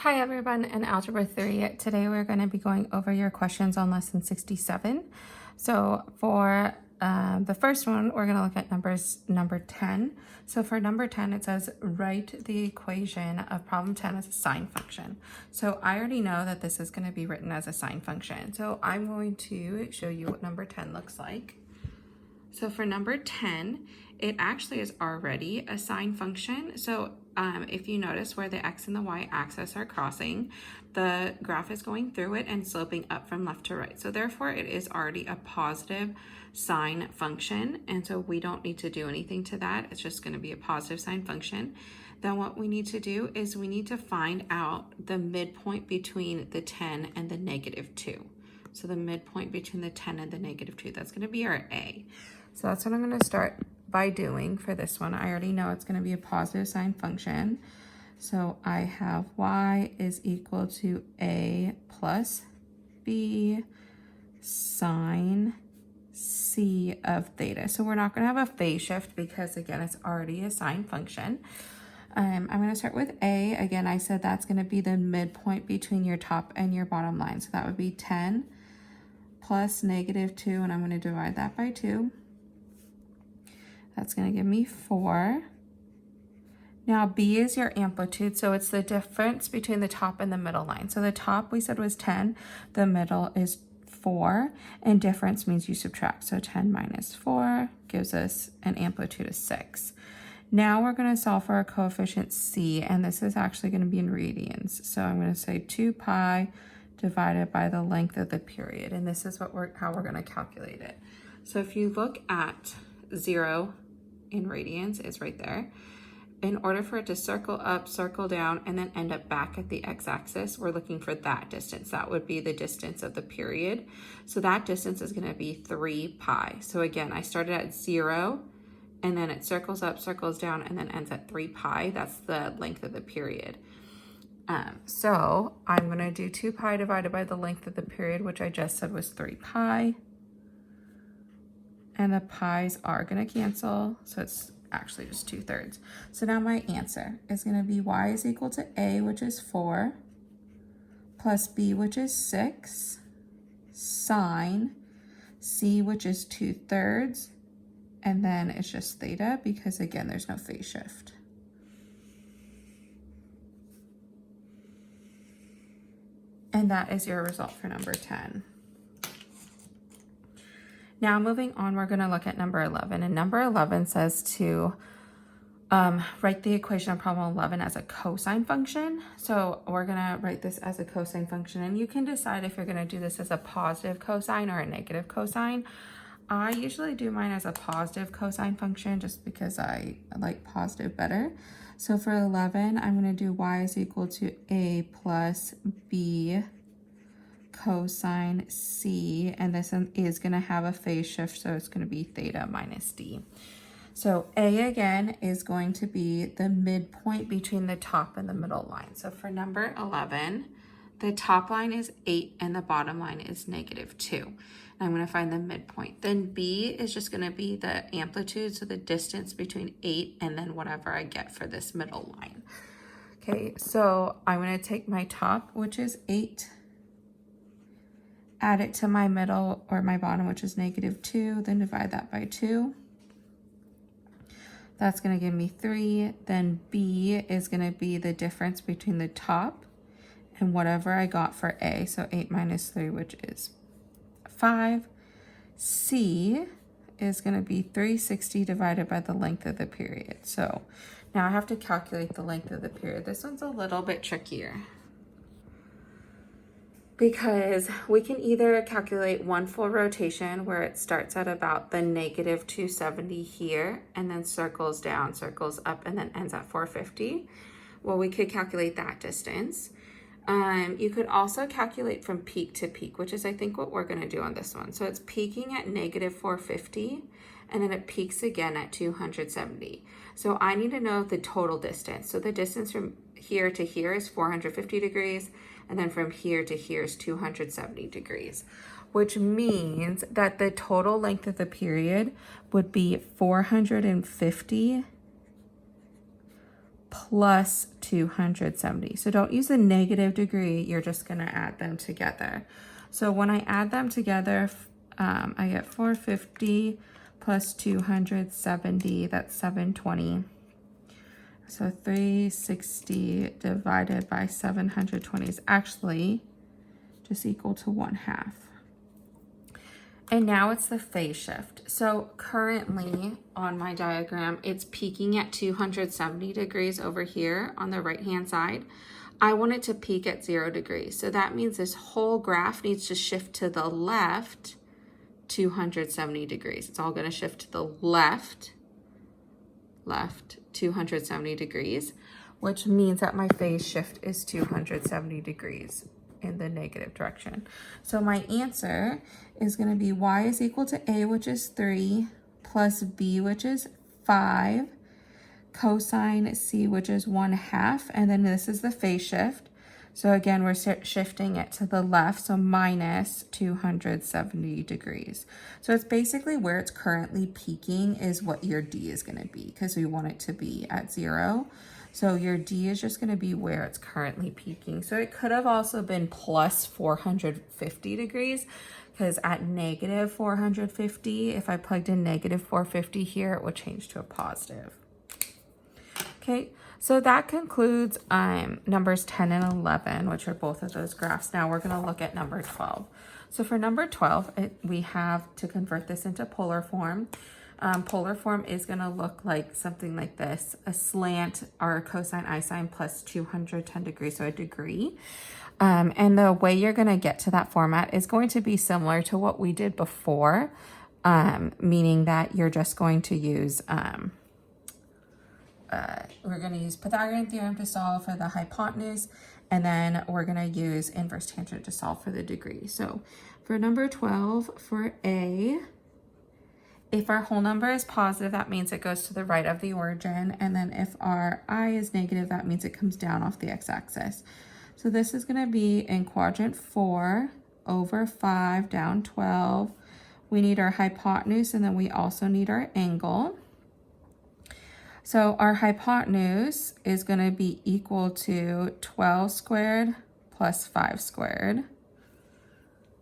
Hi everyone, in Algebra 3, today we're going to be going over your questions on lesson 67. So for the first one, we're going to look at number 10. So for number 10, it says write the equation of problem 10 as a sine function. So I already know that this is going to be written as a sine function. So I'm going to show you what number 10 looks like. So for number 10, it actually is already a sine function. So if you notice where the x and the y axis are crossing, the graph is going through it and sloping up from left to right. So therefore it is already a positive sine function. And so we don't need to do anything to that. It's just going to be a positive sine function. Then what we need to do is we need to find out the midpoint between the 10 and the -2. So the midpoint between the 10 and the -2, that's going to be our A. So that's what I'm going to start by doing for this one. I already know it's going to be a positive sine function. So I have y is equal to a plus b sine c of theta. So we're not going to have a phase shift because, again, it's already a sine function. I'm going to start with a. Again, I said that's going to be the midpoint between your top and your bottom line. So that would be 10 plus -2, and I'm going to divide that by 2. That's going to give me 4. Now B is your amplitude, so it's the difference between the top and the middle line. So the top we said was 10, the middle is 4, and difference means you subtract. So 10 minus 4 gives us an amplitude of 6. Now we're going to solve for our coefficient C, and this is actually going to be in radians. So I'm going to say 2 pi divided by the length of the period, and this is how we're going to calculate it. So if you look at 0 in radians, is right there. In order for it to circle up, circle down, and then end up back at the x-axis, we're looking for that distance. That would be the distance of the period. So that distance is going to be 3 pi. So again, I started at 0, and then it circles up, circles down, and then ends at 3 pi. That's the length of the period. So I'm going to do 2 pi divided by the length of the period, which I just said was 3 pi. And the pi's are going to cancel, so it's actually just 2/3. So now my answer is going to be y is equal to a, which is 4, plus b, which is 6, sine c, which is 2/3, and then it's just theta because, again, there's no phase shift. And that is your result for number 10. Now moving on, we're going to look at number 11. And number 11 says to write the equation of problem 11 as a cosine function. So we're going to write this as a cosine function. And you can decide if you're going to do this as a positive cosine or a negative cosine. I usually do mine as a positive cosine function just because I like positive better. So for 11, I'm going to do y is equal to a plus b cosine c, and this is going to have a phase shift, so it's going to be theta minus d. So a, again, is going to be the midpoint between the top and the middle line. So for number 11, the top line is 8 and the bottom line is -2. I'm going to find the midpoint. Then b is just going to be the amplitude, so the distance between 8 and then whatever I get for this middle line. Okay, so I'm going to take my top, which is 8, add it to my middle or my bottom, which is -2, then divide that by 2. That's going to give me 3. Then b is going to be the difference between the top and whatever I got for a, so 8 minus 3, which is 5. C is going to be 360 divided by the length of the period. So now I have to calculate the length of the period. This one's a little bit trickier, because we can either calculate one full rotation where it starts at about the -270 here and then circles down, circles up, and then ends at 450. Well, we could calculate that distance. You could also calculate from peak to peak, which is I think what we're going to do on this one. So it's peaking at -450, and then it peaks again at 270. So I need to know the total distance. So the distance from here to here is 450 degrees, and then from here to here is 270 degrees, which means that the total length of the period would be 450 plus 270. So don't use the negative degree, you're just gonna add them together. So when I add them together, I get 450 plus 270, that's 720. So 360 divided by 720 is actually just equal to 1/2. And now it's the phase shift. So currently on my diagram, it's peaking at 270 degrees over here on the right-hand side. I want it to peak at 0 degrees. So that means this whole graph needs to shift to the left 270 degrees. It's all gonna shift to the left 270 degrees, which means that my phase shift is 270 degrees in the negative direction. So my answer is going to be y is equal to a, which is 3, plus b, which is 5, cosine c, which is 1/2, and then this is the phase shift. So again, we're shifting it to the left, so minus 270 degrees. So it's basically where it's currently peaking is what your d is going to be, because we want it to be at 0. So your d is just going to be where it's currently peaking. So it could have also been plus 450 degrees, because at negative 450, if I plugged in negative 450 here, it would change to a positive. Okay, so that concludes numbers 10 and 11, which are both of those graphs. Now we're going to look at number 12. So for number 12, we have to convert this into polar form. Polar form is going to look like something like this: a slant or a cosine I sine plus 210 degrees, so a degree. And the way you're going to get to that format is going to be similar to what we did before, meaning that you're just going to use, we're going to use Pythagorean theorem to solve for the hypotenuse, and then we're going to use inverse tangent to solve for the degree. So for number 12, for A, if our whole number is positive, that means it goes to the right of the origin. And then if our I is negative, that means it comes down off the x-axis. So this is going to be in quadrant 4 over 5 down 12. We need our hypotenuse, and then we also need our angle. So our hypotenuse is going to be equal to 12 squared plus 5 squared.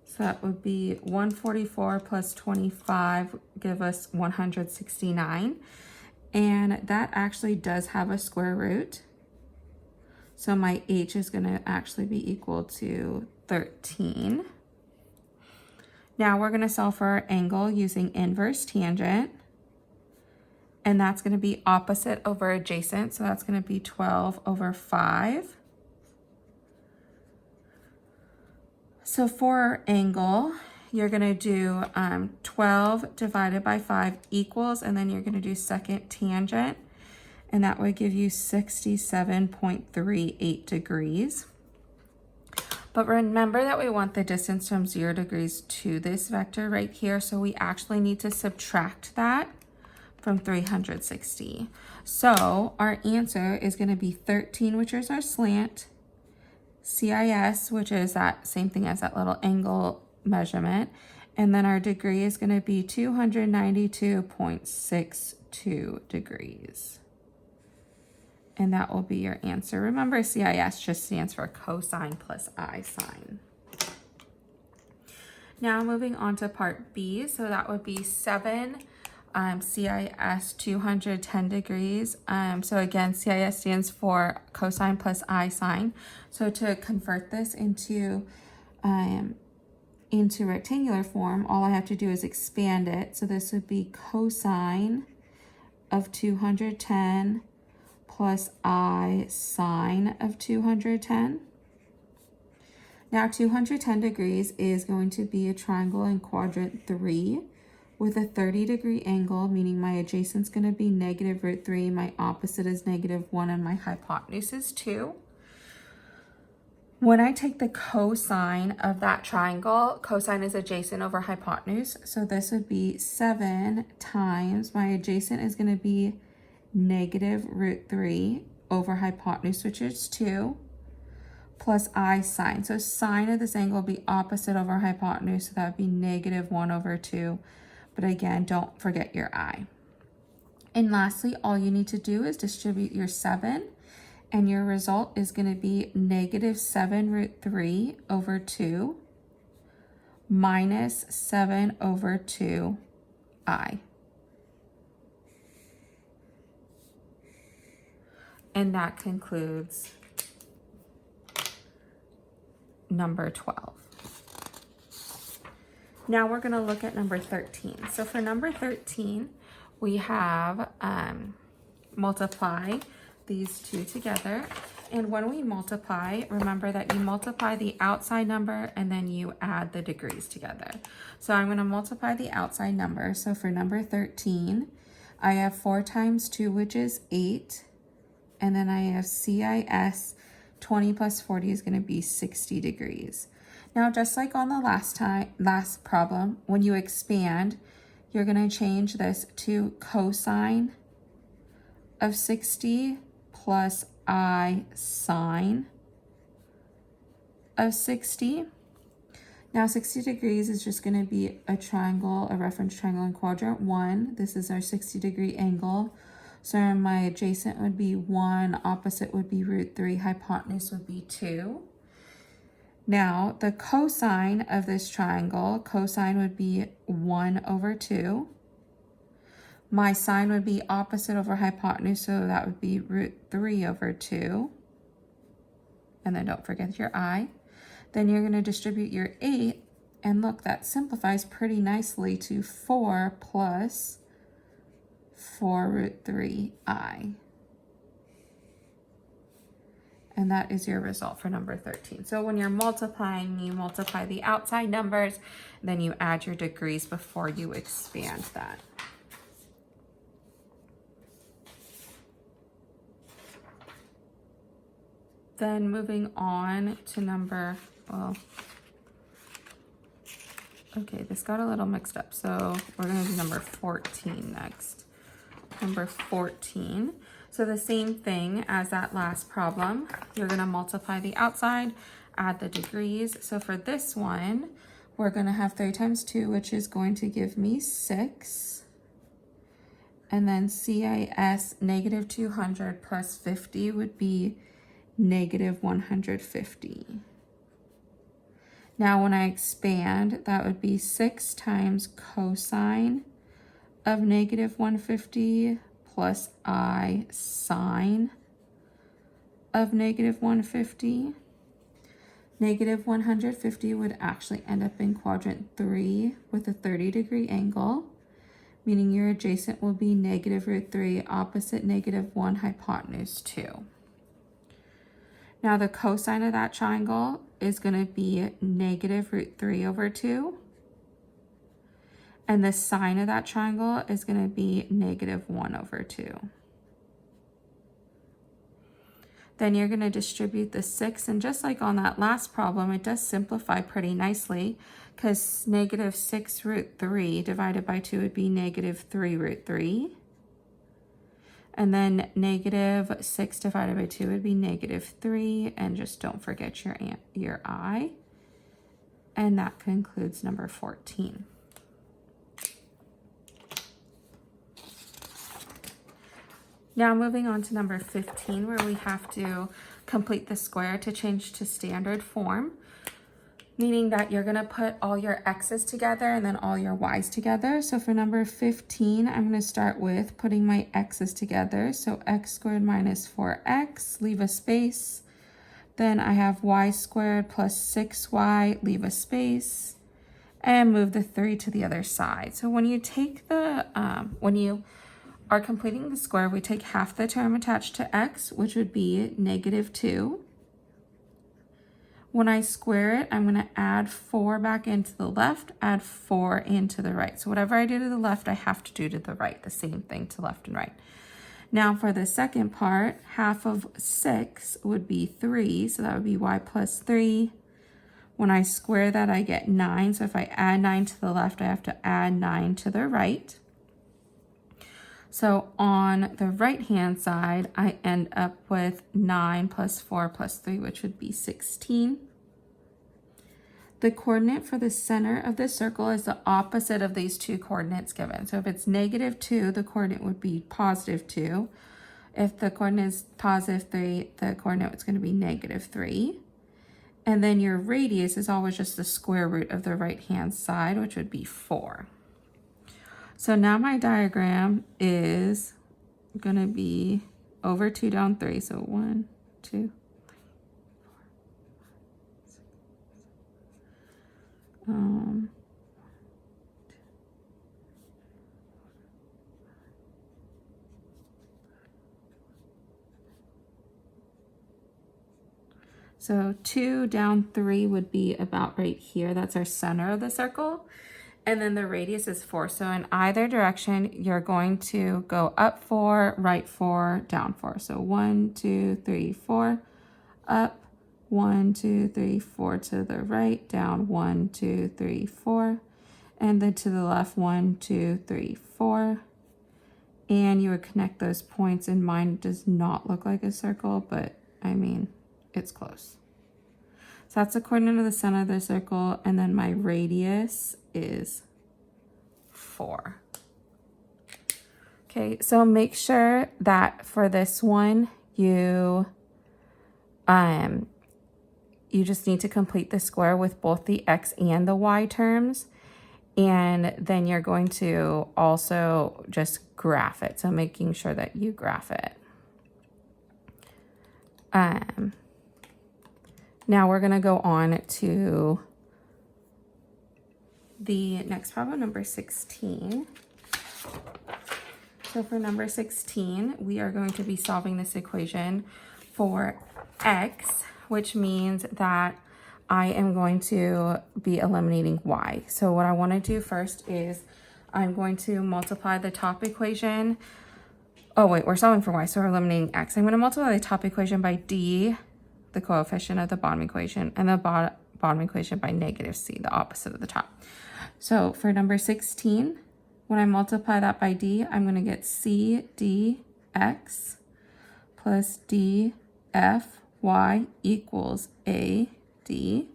So that would be 144 plus 25 give us 169. And that actually does have a square root. So my h is going to actually be equal to 13. Now we're going to solve for our angle using inverse tangent. And that's going to be opposite over adjacent. So that's going to be 12 over 5. So for our angle, you're going to do 12 divided by 5 equals, and then you're going to do second tangent, and that would give you 67.38 degrees. But remember that we want the distance from 0 degrees to this vector right here, so we actually need to subtract that from 360. So our answer is going to be 13, which is our slant, CIS, which is that same thing as that little angle measurement, and then our degree is going to be 292.62 degrees. And that will be your answer. Remember, CIS just stands for cosine plus I sine. Now moving on to part B, so that would be 7 CIS 210 degrees. So again, CIS stands for cosine plus I sine. So to convert this into rectangular form, all I have to do is expand it. So this would be cosine of 210 plus I sine of 210. Now 210 degrees is going to be a triangle in quadrant 3 with a 30-degree angle, meaning my adjacent is going to be negative root 3, my opposite is negative 1, and my hypotenuse is 2. When I take the cosine of that triangle, cosine is adjacent over hypotenuse, so this would be 7 times, my adjacent is going to be negative root 3 over hypotenuse, which is 2, plus I sine. So sine of this angle will be opposite over hypotenuse, so that would be negative 1 over 2. But again, don't forget your I. And lastly, all you need to do is distribute your 7 and your result is going to be negative 7 root 3 over 2 minus 7 over 2i. And that concludes number 12. Now we're going to look at number 13. So for number 13, we have multiply these two together. And when we multiply, remember that you multiply the outside number and then you add the degrees together. So I'm going to multiply the outside number. So for number 13, I have 4 times 2, which is 8. And then I have CIS, 20 plus 40 is going to be 60 degrees. Now, just like on the last problem, when you expand, you're going to change this to cosine of 60 plus I sine of 60. Now, 60 degrees is just going to be a triangle, a reference triangle in quadrant 1. This is our 60-degree angle. So my adjacent would be 1, opposite would be root 3, hypotenuse would be 2. Now, the cosine of this triangle, cosine would be 1 over 2. My sine would be opposite over hypotenuse, so that would be root 3 over 2. And then don't forget your I. Then you're going to distribute your 8, and look, that simplifies pretty nicely to 4 plus 4 root 3i. And that is your result for number 13. So when you're multiplying, you multiply the outside numbers, then you add your degrees before you expand that. Then moving on to number, okay, this got a little mixed up. So we're going to do number 14 next. Number 14. So the same thing as that last problem, you're going to multiply the outside, add the degrees. So for this one, we're going to have 3 times 2, which is going to give me 6. And then CIS, negative 200 plus 50 would be negative 150. Now when I expand, that would be 6 times cosine of negative 150 plus I sine of negative 150. Negative 150 would actually end up in quadrant 3 with a 30-degree angle, meaning your adjacent will be negative root 3, opposite negative 1, hypotenuse 2. Now the cosine of that triangle is going to be negative root 3 over 2. And the sine of that triangle is going to be negative 1 over 2. Then you're going to distribute the 6. And just like on that last problem, it does simplify pretty nicely because negative 6 root 3 divided by 2 would be negative 3 root 3. And then negative 6 divided by 2 would be negative 3. And just don't forget your I. And that concludes number 14. Now moving on to number 15, where we have to complete the square to change to standard form, meaning that you're going to put all your x's together and then all your y's together. So for number 15, I'm going to start with putting my x's together. So x squared minus 4x, leave a space. Then I have y squared plus 6y, leave a space, and move the 3 to the other side. So when you take the, when you are completing the square, we take half the term attached to x, which would be negative 2. When I square it, I'm going to add 4 back into the left, add 4 into the right. So whatever I do to the left, I have to do to the right, the same thing to left and right. Now for the second part, half of 6 would be 3, so that would be y plus 3. When I square that, I get 9, so if I add 9 to the left, I have to add 9 to the right. So on the right-hand side, I end up with 9 plus 4 plus 3, which would be 16. The coordinate for the center of the circle is the opposite of these two coordinates given. So if it's negative 2, the coordinate would be positive 2. If the coordinate is positive 3, the coordinate is going to be negative 3. And then your radius is always just the square root of the right-hand side, which would be 4. So now my diagram is going to be over 2 down 3. So 1, 2, 4, 5, 6. So 2 down 3 would be about right here. That's our center of the circle. And then the radius is 4. So in either direction, you're going to go up 4, right 4, down 4. So 1, 2, 3, 4, up, 1, 2, 3, 4 to the right, down 1, 2, 3, 4, and then to the left 1, 2, 3, 4. And you would connect those points, and mine does not look like a circle, but I mean, it's close. So that's the coordinate of the center of the circle, and then my radius is 4. Okay, so make sure that for this one, you just need to complete the square with both the x and the y terms, and then you're going to also just graph it. So making sure that you graph it. Now we're going to go on to the next problem, number 16. So for number 16, we are going to be solving this equation for x, which means that I am going to be eliminating y. So what I want to do first is I'm going to multiply the top equation. Oh wait, we're solving for y, so we're eliminating x. I'm going to multiply the top equation by d, the coefficient of the bottom equation, and the bottom equation by negative c, the opposite of the top. So for number 16, when I multiply that by d, I'm going to get c dx plus d f y equals a d.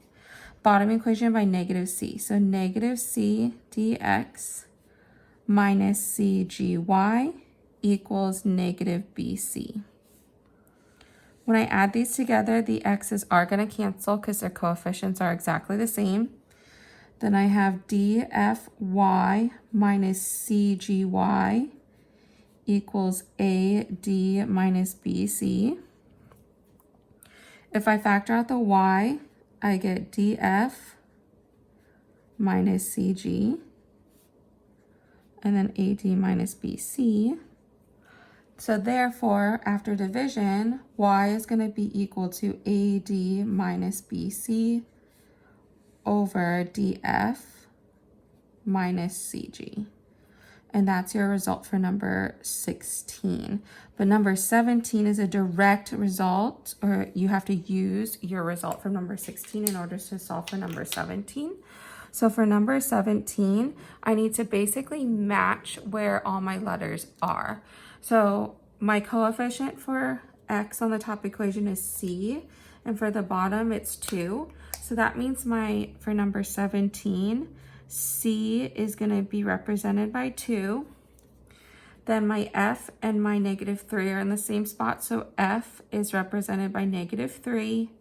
Bottom equation by negative c. So negative c dx minus c gy equals negative bc. When I add these together, the x's are going to cancel because their coefficients are exactly the same. Then I have dfy minus cgy equals ad minus bc. If I factor out the y, I get df minus cg, and then ad minus bc. So therefore, after division, y is going to be equal to ad minus bc over df minus cg. And that's your result for number 16. But number 17 is a direct result, or you have to use your result from number 16 in order to solve for number 17. So for number 17, I need to basically match where all my letters are. So my coefficient for x on the top equation is c, and for the bottom it's 2. So that means for number 17, c is going to be represented by 2. Then my f and my negative 3 are in the same spot, so f is represented by negative 3.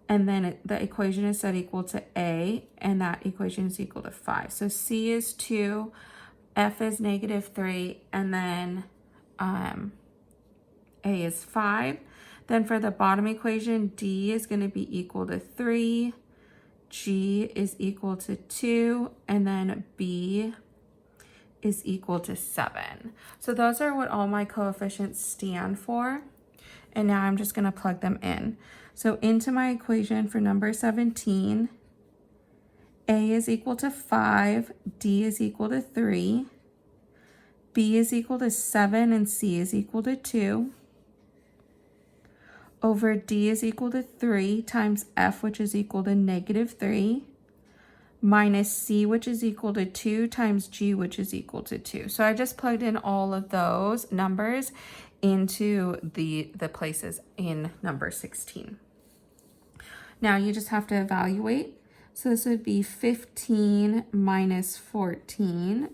And then the equation is set equal to a, and that equation is equal to 5. So c is 2, f is negative 3, and then a is 5. Then for the bottom equation, d is going to be equal to 3, g is equal to 2, and then b is equal to 7. So those are what all my coefficients stand for. And now I'm just going to plug them in. So into my equation for number 17, a is equal to 5, d is equal to 3, b is equal to 7, and c is equal to 2, over d is equal to 3 times f, which is equal to negative 3, minus c, which is equal to 2, times g, which is equal to 2. So I just plugged in all of those numbers into the places in number 16. Now you just have to evaluate. So this would be 15 minus 14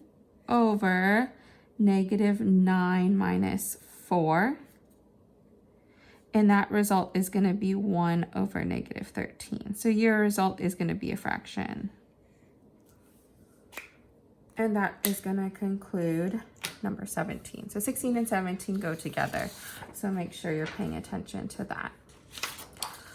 over negative 9 minus 4. and that result is going to be 1 over negative 13. So your result is going to be a fraction. And that is going to conclude number 17. So 16 and 17 go together. So make sure you're paying attention to that.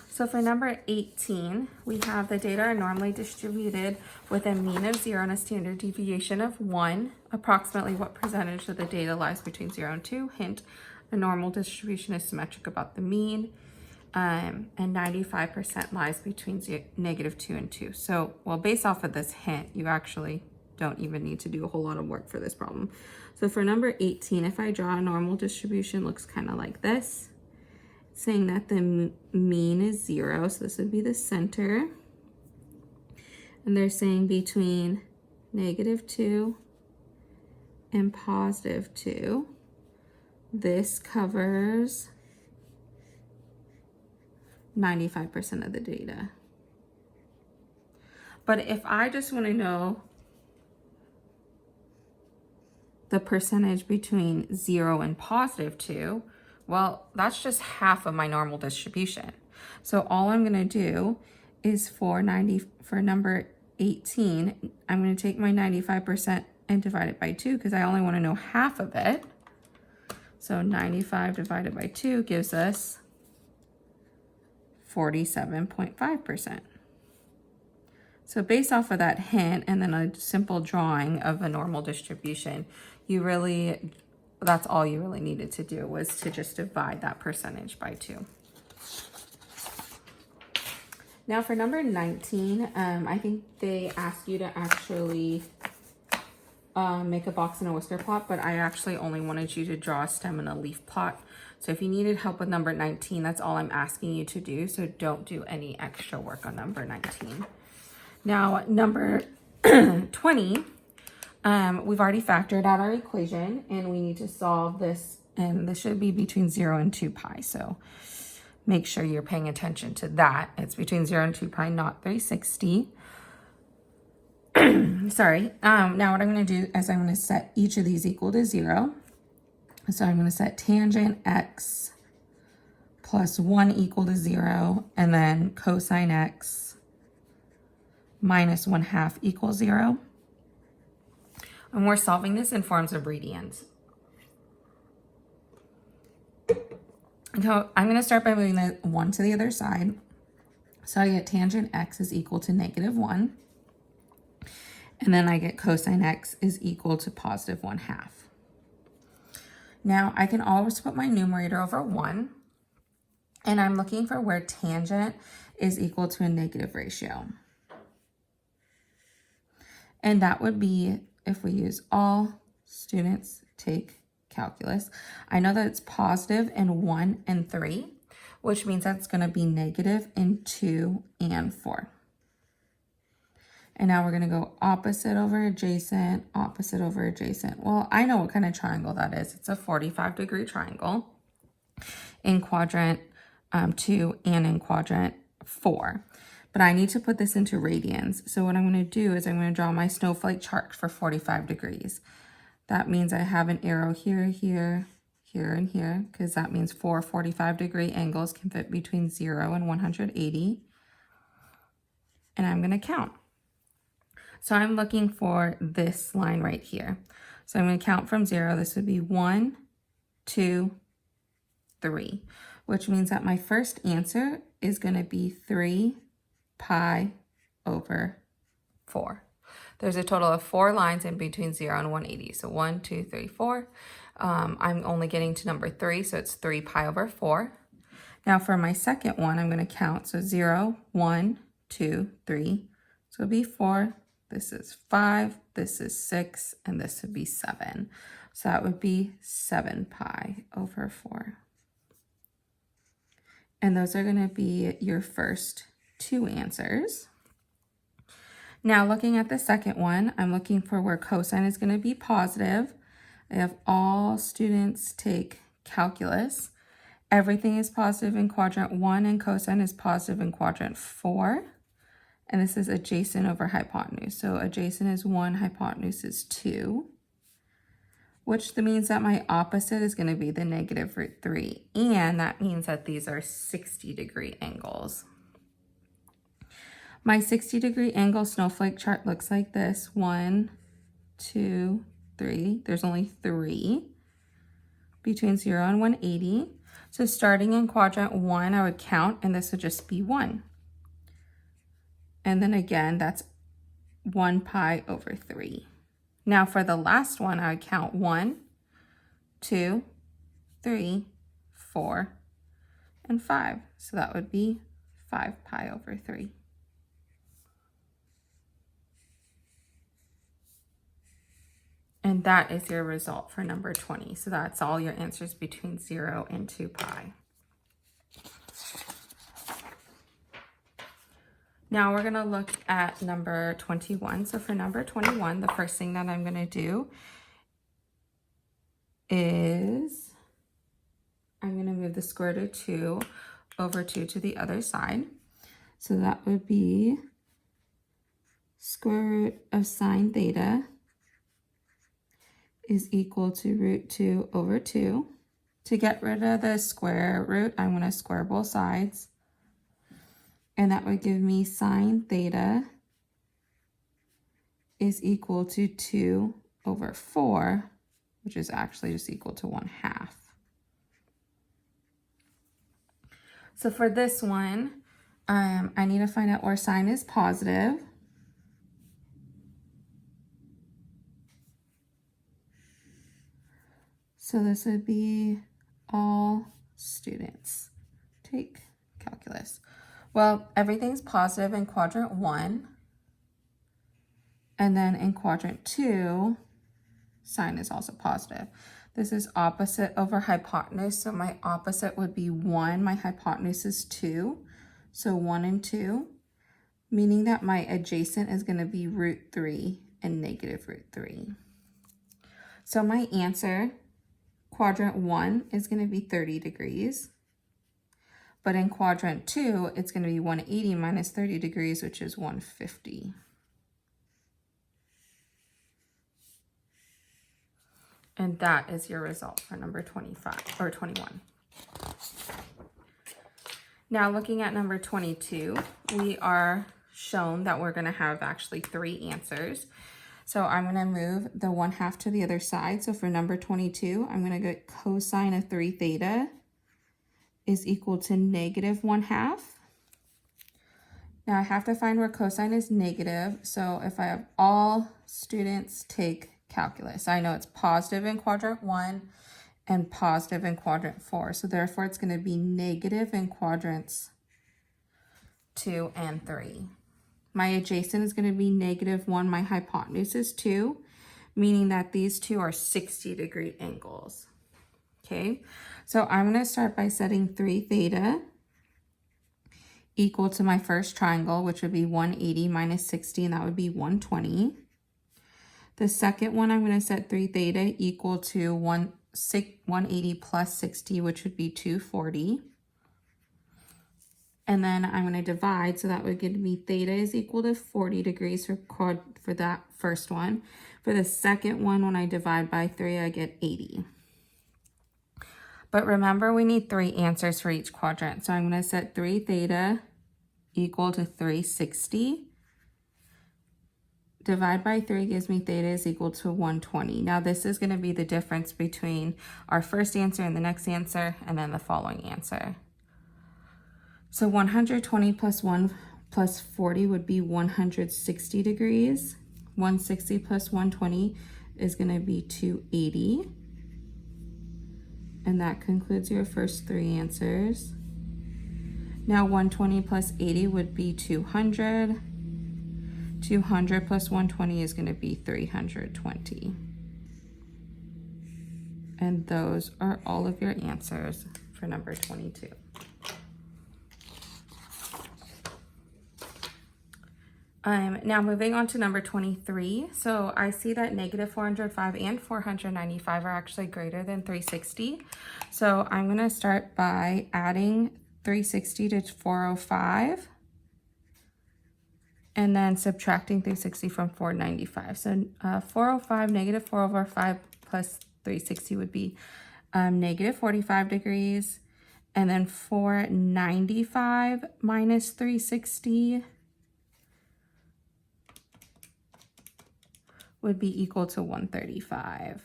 So for number 18, we have the data are normally distributed with a mean of 0 and a standard deviation of 1. Approximately what percentage of the data lies between 0 and 2? Hint, the normal distribution is symmetric about the mean. And 95% lies between negative 2 and 2. So, well, based off of this hint, you actually don't even need to do a whole lot of work for this problem. So for number 18, if I draw a normal distribution, looks kind of like this. Saying that the mean is 0, so this would be the center. And they're saying between negative 2 and positive 2, this covers 95% of the data. But if I just want to know the percentage between 0 and positive 2, well, that's just half of my normal distribution. So all I'm going to do is for number 18, I'm going to take my 95% and divide it by 2 because I only want to know half of it. So 95 divided by 2 gives us 47.5%. So based off of that hint and then a simple drawing of a normal distribution, that's all you really needed to do was to just divide that percentage by 2. Now for number 19, I think they asked you to actually make a box and a whisker plot, but I actually only wanted you to draw a stem and a leaf plot. So if you needed help with number 19, that's all I'm asking you to do. So don't do any extra work on number 19. Now, number 20, we've already factored out our equation and we need to solve this, and this should be between 0 and 2 pi. So make sure you're paying attention to that. It's between 0 and 2 pi, not 360. Sorry. Now what I'm going to do is I'm going to set each of these equal to 0. So I'm going to set tangent x plus 1 equal to 0, and then cosine x minus 1/2 equals 0. And we're solving this in forms of radians. So I'm going to start by moving the 1 to the other side. So I get tangent x is equal to negative 1. And then I get cosine x is equal to positive 1/2. Now I can always put my numerator over 1. And I'm looking for where tangent is equal to a negative ratio. And that would be if we use all students take calculus. I know that it's positive in 1 and 3, which means that's going to be negative in 2 and 4. And now we're going to go opposite over adjacent, opposite over adjacent. Well, I know what kind of triangle that is. It's a 45-degree triangle in quadrant 2 and in quadrant 4. But I need to put this into radians. So what I'm going to do is I'm going to draw my snowflake chart for 45 degrees. That means I have an arrow here, here, here, and here, because that means 4 45-degree angles can fit between 0 and 180. And I'm going to count. So I'm looking for this line right here. So I'm going to count from 0. This would be 1, 2, 3, which means that my first answer is going to be 3 pi over 4. There's a total of 4 lines in between 0 and 180. So 1, 2, 3, 4. I'm only getting to number 3, so it's 3 pi over 4. Now for my second one, I'm going to count. So 0, 1, 2, 3. So it'll be 4. This is 5. This is 6. And this would be 7. So that would be 7 pi over 4. And those are going to be your first 2 answers. Now looking at the second one, I'm looking for where cosine is going to be positive. I have all students take calculus. Everything is positive in quadrant 1 and cosine is positive in quadrant 4. And this is adjacent over hypotenuse. So adjacent is 1, hypotenuse is 2. which means that my opposite is going to be the negative root 3. And that means that these are 60-degree angles. My 60-degree angle snowflake chart looks like this. 1, 2, 3. There's only 3 between 0 and 180. So starting in quadrant 1, I would count, and this would just be 1. And then again, that's 1 pi over 3. Now for the last one, I would count 1, 2, 3, 4, and 5. So that would be 5 pi over 3. And that is your result for number 20. So that's all your answers between 0 and 2 pi. Now we're going to look at number 21. So for number 21, the first thing that I'm going to do is I'm going to move the square root of 2 over 2 to the other side. So that would be square root of sine theta is equal to root 2 over 2. To get rid of the square root, I'm going to square both sides. And that would give me sine theta is equal to 2 over 4, which is actually just equal to 1/2. So for this one, I need to find out where sine is positive. So this would be all students take calculus. Well, everything's positive in quadrant 1. And then in quadrant 2, sine is also positive. This is opposite over hypotenuse. So my opposite would be 1. My hypotenuse is 2. So 1 and 2, meaning that my adjacent is going to be root 3 and negative root 3. So my answer, quadrant 1 is going to be 30 degrees. But in quadrant 2, it's going to be 180 minus 30 degrees, which is 150. And that is your result for number 25 or 21. Now looking at number 22, we are shown that we're going to have actually 3 answers. So I'm going to move the 1/2 to the other side. So for number 22, I'm going to get cosine of 3 theta is equal to negative 1/2. Now I have to find where cosine is negative. So if I have all students take calculus, I know it's positive in quadrant 1 and positive in quadrant 4. So therefore it's going to be negative in quadrants 2 and 3. My adjacent is going to be negative 1. My hypotenuse is 2, meaning that these two are 60-degree angles. Okay, so I'm going to start by setting 3 theta equal to my first triangle, which would be 180 minus 60, and that would be 120. The second one, I'm going to set 3 theta equal to 180 plus 60, which would be 240. And then I'm going to divide, so that would give me theta is equal to 40 degrees for that first one. For the second one, when I divide by 3, I get 80. But remember, we need 3 answers for each quadrant. So I'm going to set 3 theta equal to 360. Divide by 3 gives me theta is equal to 120. Now this is going to be the difference between our first answer and the next answer, and then the following answer. So 120 plus 1 plus 40 would be 160 degrees. 160 plus 120 is going to be 280. And that concludes your first 3 answers. Now 120 plus 80 would be 200. 200 plus 120 is going to be 320. And those are all of your answers for number 22. Now moving on to number 23. So I see that negative 405 and 495 are actually greater than 360. So I'm going to start by adding 360 to 405 and then subtracting 360 from 495. So 405, negative 405 plus 360 would be negative 45 degrees. And then 495 minus 360 would be equal to 135.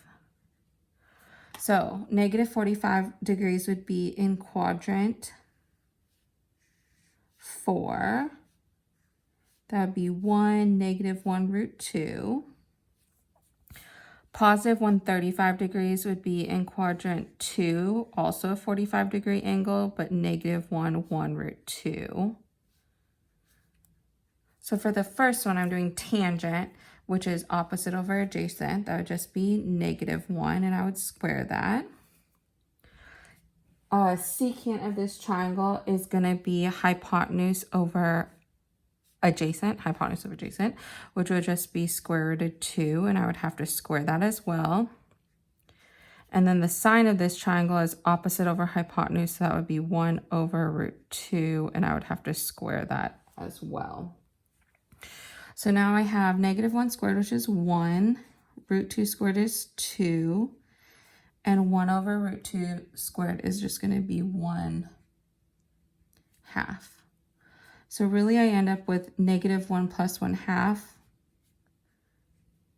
So negative 45 degrees would be in quadrant 4. That would be 1, negative 1 root 2. Positive 135 degrees would be in quadrant 2, also a 45-degree angle, but negative 1 root 2. So for the first one, I'm doing tangent, which is opposite over adjacent. That would just be negative 1, and I would square that. Secant of this triangle is going to be hypotenuse over adjacent, hypotenuse over adjacent, which would just be square root of 2, and I would have to square that as well. And then the sine of this triangle is opposite over hypotenuse, so that would be 1 over root 2, and I would have to square that as well. So now I have negative 1 squared, which is 1, root 2 squared is 2, and 1 over root 2 squared is just going to be 1/2. So really I end up with negative 1 plus 1/2,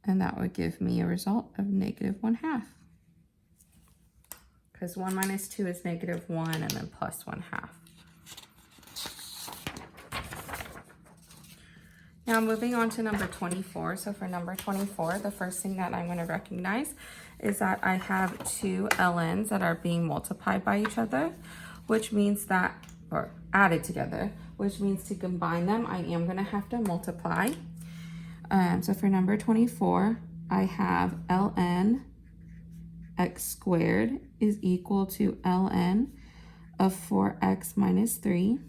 and that would give me a result of negative 1/2. Because 1 minus 2 is negative 1, and then plus 1/2. Now moving on to number 24. So for number 24, the first thing that I'm going to recognize is that I have two ln's that are being multiplied by each other, which means that, or added together, which means to combine them, I am going to have to multiply. So for number 24, I have ln x squared is equal to ln of 4x minus 3.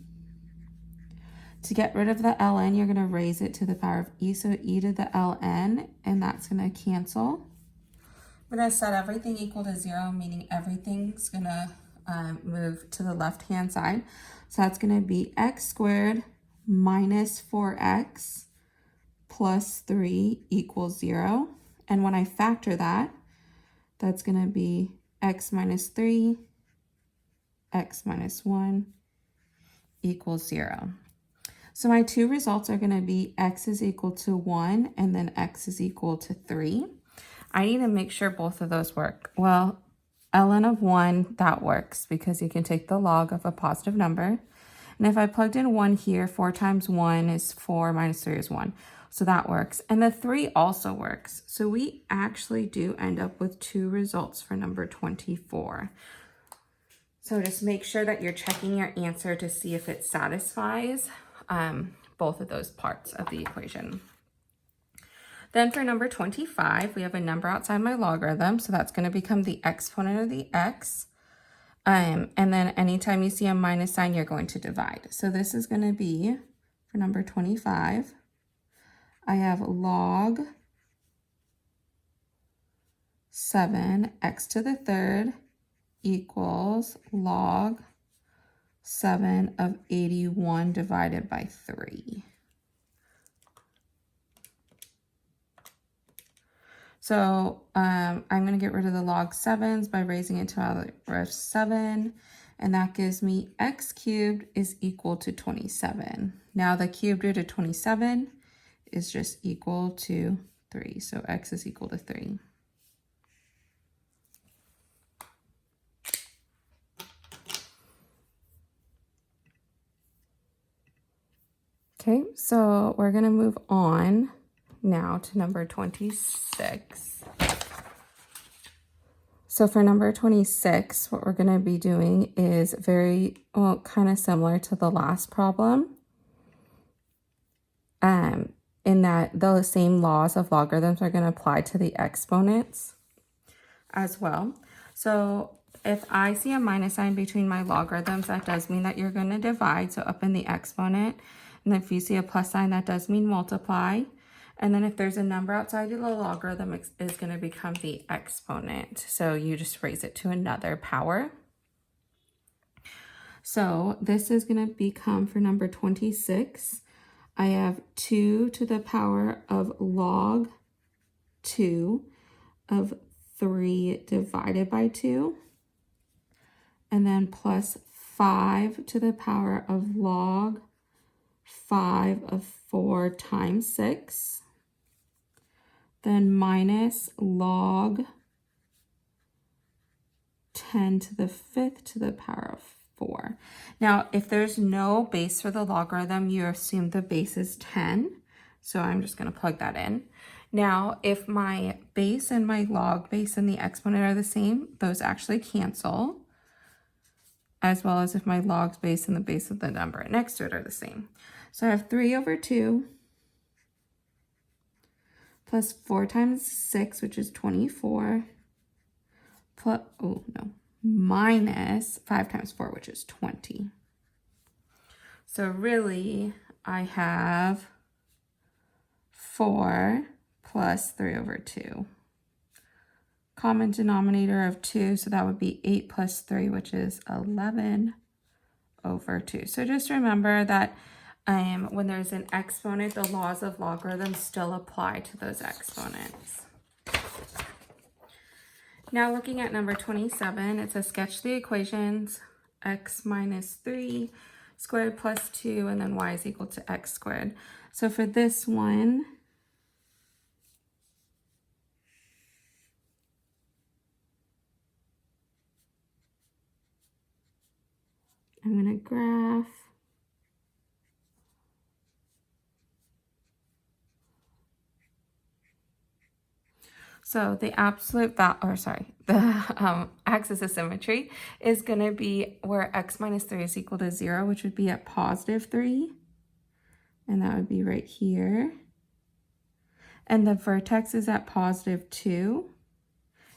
To get rid of the ln, you're going to raise it to the power of e, so e to the ln, and that's going to cancel. I'm going to set everything equal to 0, meaning everything's going to move to the left-hand side. So that's going to be x squared minus 4x plus 3 equals 0. And when I factor that, that's going to be x minus 3, x minus 1 equals 0. So my two results are going to be x is equal to 1 and then x is equal to 3. I need to make sure both of those work. Well, ln of 1, that works because you can take the log of a positive number. And if I plugged in 1 here, 4 times 1 is 4 minus 3 is 1. So that works. And the 3 also works. So we actually do end up with two results for number 24. So just make sure that you're checking your answer to see if it satisfies both of those parts of the equation. Then for number 25, we have a number outside my logarithm, so that's going to become the exponent of the x. And then anytime you see a minus sign, you're going to divide. So this is going to be, for number 25, I have log 7 x to the third equals log 7 of 81 divided by 3. So I'm going to get rid of the log 7s by raising it to the power of 7. And that gives me x cubed is equal to 27. Now the cube root of 27 is just equal to 3. So x is equal to 3. Okay, so we're going to move on now to number 26. So for number 26, what we're going to be doing is kind of similar to the last problem. In that the same laws of logarithms are going to apply to the exponents as well. So if I see a minus sign between my logarithms, that does mean that you're going to divide, so up in the exponent. And if you see a plus sign, that does mean multiply. And then if there's a number outside of the logarithm, is going to become the exponent. So you just raise it to another power. So this is going to become, for number 26, I have 2 to the power of log 2 of 3 divided by 2, and then plus 5 to the power of log 5 of 4 times 6, then minus log 10 to the 5th to the power of 4. Now, if there's no base for the logarithm, you assume the base is 10. So I'm just going to plug that in. Now, if my base and my log base and the exponent are the same, those actually cancel, as well as if my log's base and the base of the number next to it are the same. So I have 3 over 2 plus 4 times 6, which is 24, plus, minus 5 times 4, which is 20. So really, I have 4 plus 3 over 2. Common denominator of 2, so that would be 8 plus 3, which is 11 over 2. So just remember that when there's an exponent, the laws of logarithms still apply to those exponents. Now looking at number 27, it says sketch the equations x minus 3 squared plus 2, and then y is equal to x squared. So for this one, I'm going to graph. So the absolute the axis of symmetry is going to be where x minus 3 is equal to 0, which would be at positive 3. And that would be right here. And the vertex is at positive 2.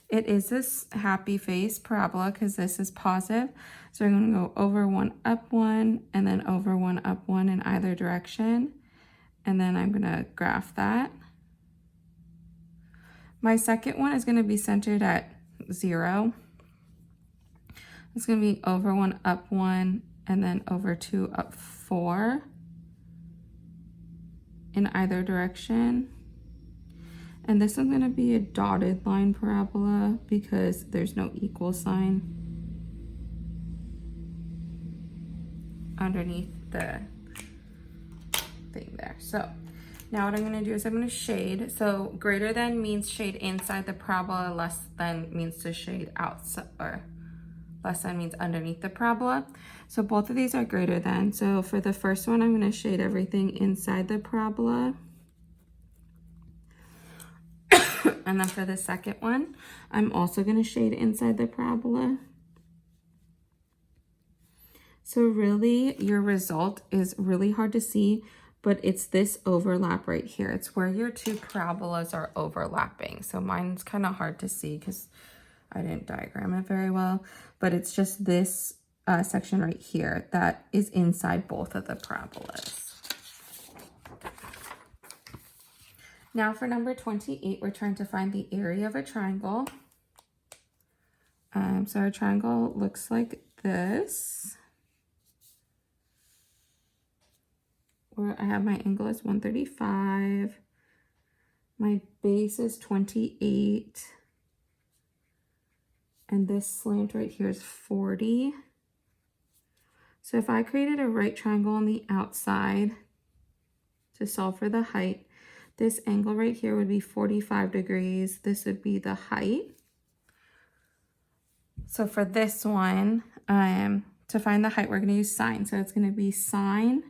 It is this happy face parabola because this is positive. So we're going to go over 1, up 1, and then over 1, up 1 in either direction. And then I'm going to graph that. My second one is going to be centered at 0. It's going to be over 1, up 1, and then over 2, up 4 in either direction. And this one's going to be a dotted line parabola because there's no equal sign underneath the thing there. So now what I'm going to do is I'm going to shade. So greater than means shade inside the parabola, less than means to shade outside, or less than means underneath the parabola. So both of these are greater than. So for the first one, I'm going to shade everything inside the parabola. And then for the second one, I'm also going to shade inside the parabola. So really, your result is really hard to see, but it's this overlap right here. It's where your two parabolas are overlapping. So mine's kind of hard to see because I didn't diagram it very well, but it's just this section right here that is inside both of the parabolas. Now for number 28, we're trying to find the area of a triangle. So our triangle looks like this, where I have my angle is 135, my base is 28, and this slant right here is 40. So if I created a right triangle on the outside to solve for the height, this angle right here would be 45 degrees. This would be the height. So for this one, to find the height, we're going to use sine. So it's going to be sine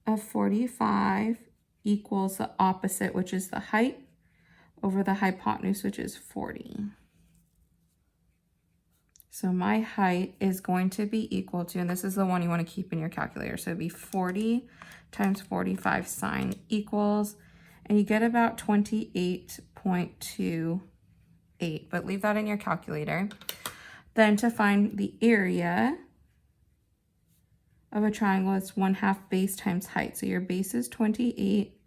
of 45 equals the opposite, which is the height, over the hypotenuse, which is 40. So my height is going to be equal to, and this is the one you want to keep in your calculator, so it'd be 40 times 45 sine equals, and you get about 28.28, but leave that in your calculator. Then to find the area of a triangle, it's 1/2 base times height. So your base is 28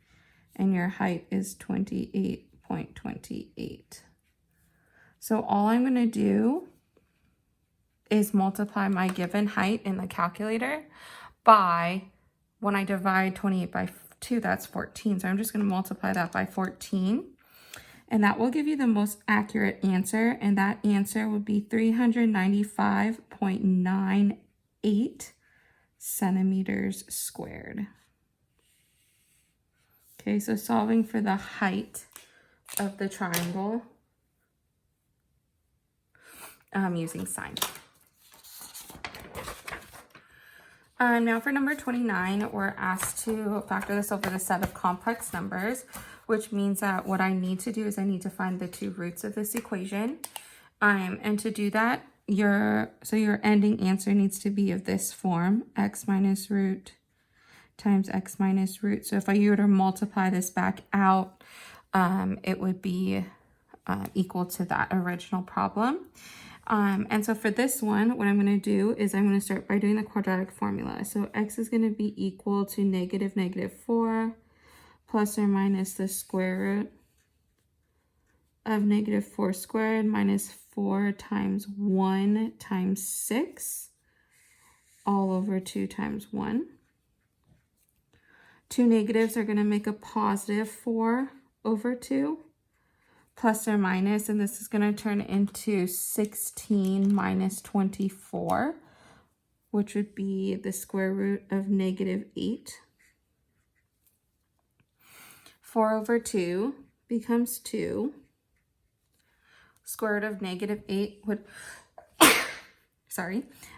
and your height is 28.28. So all I'm going to do is multiply my given height in the calculator by, when I divide 28 by 2, that's 14. So I'm just going to multiply that by 14. And that will give you the most accurate answer, and that answer would be 395.98 centimeters squared. Okay, so solving for the height of the triangle using sine. Now for number 29, we're asked to factor this over the set of complex numbers, which means that what I need to do is I need to find the two roots of this equation. And to do that, your ending answer needs to be of this form, x minus root times x minus root. So if you were to multiply this back out, it would be equal to that original problem. And so for this one, what I'm going to do is I'm going to start by doing the quadratic formula. So x is going to be equal to -4 plus or minus the square root of -4 squared minus 4 times 1 times 6 all over 2 times 1. Two negatives are going to make a positive 4 over 2. Plus or minus, and this is going to turn into 16 minus 24, which would be the square root of -8. 4 over 2 becomes 2. Square root of -8 would,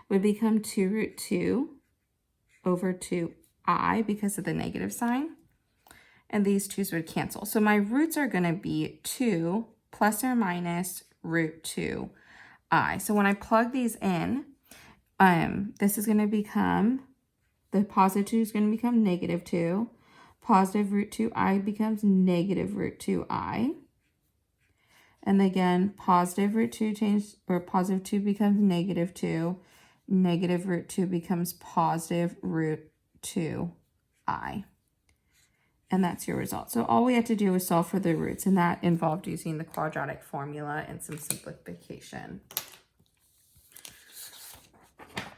would become 2 root 2 over 2i because of the negative sign. And these twos would cancel. So my roots are going to be 2 plus or minus root 2i. So when I plug these in, this is going to become, the positive 2 is going to become -2. Positive root 2i becomes negative root 2i. And again, positive root 2 positive 2 becomes -2. Negative root 2 becomes positive root 2i. And that's your result. So all we had to do was solve for the roots, and that involved using the quadratic formula and some simplification.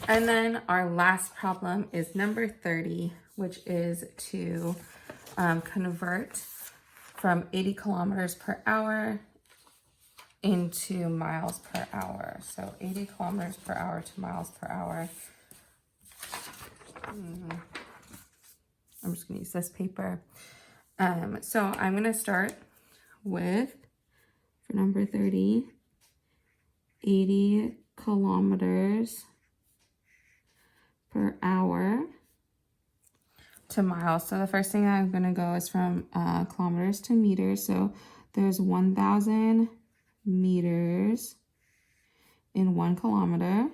And then our last problem is number 30, which is to convert from 80 kilometers per hour into miles per hour. So 80 kilometers per hour to miles per hour. I'm just going to use this paper. So I'm going to start with, for number 30, 80 kilometers per hour to miles. So the first thing I'm going to go is from kilometers to meters. So there's 1,000 meters in 1 kilometer.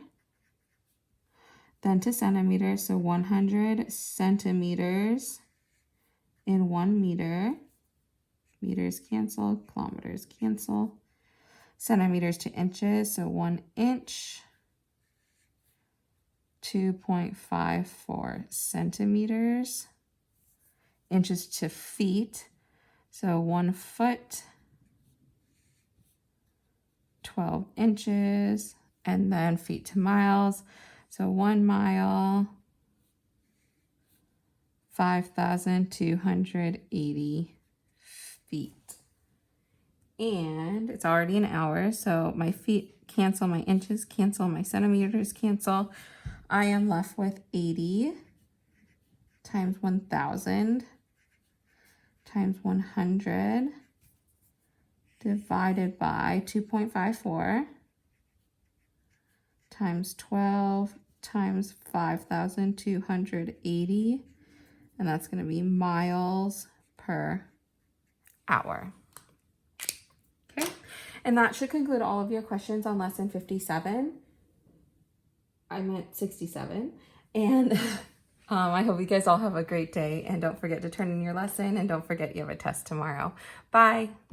Then to centimeters, so 100 centimeters in 1 meter. Meters cancel, kilometers cancel. Centimeters to inches, so 1 inch. 2.54 centimeters. Inches to feet, so 1 foot. 12 inches. And then feet to miles. So 1 mile, 5,280 feet. And it's already an hour, so my feet cancel, my inches cancel, my centimeters cancel. I am left with 80 times 1,000 times 100 divided by 2.54 times 12 times 5,280, and that's going to be miles per hour. Okay, and that should conclude all of your questions on lesson 57. I meant 67. And I hope you guys all have a great day, and don't forget to turn in your lesson, and don't forget you have a test tomorrow. Bye.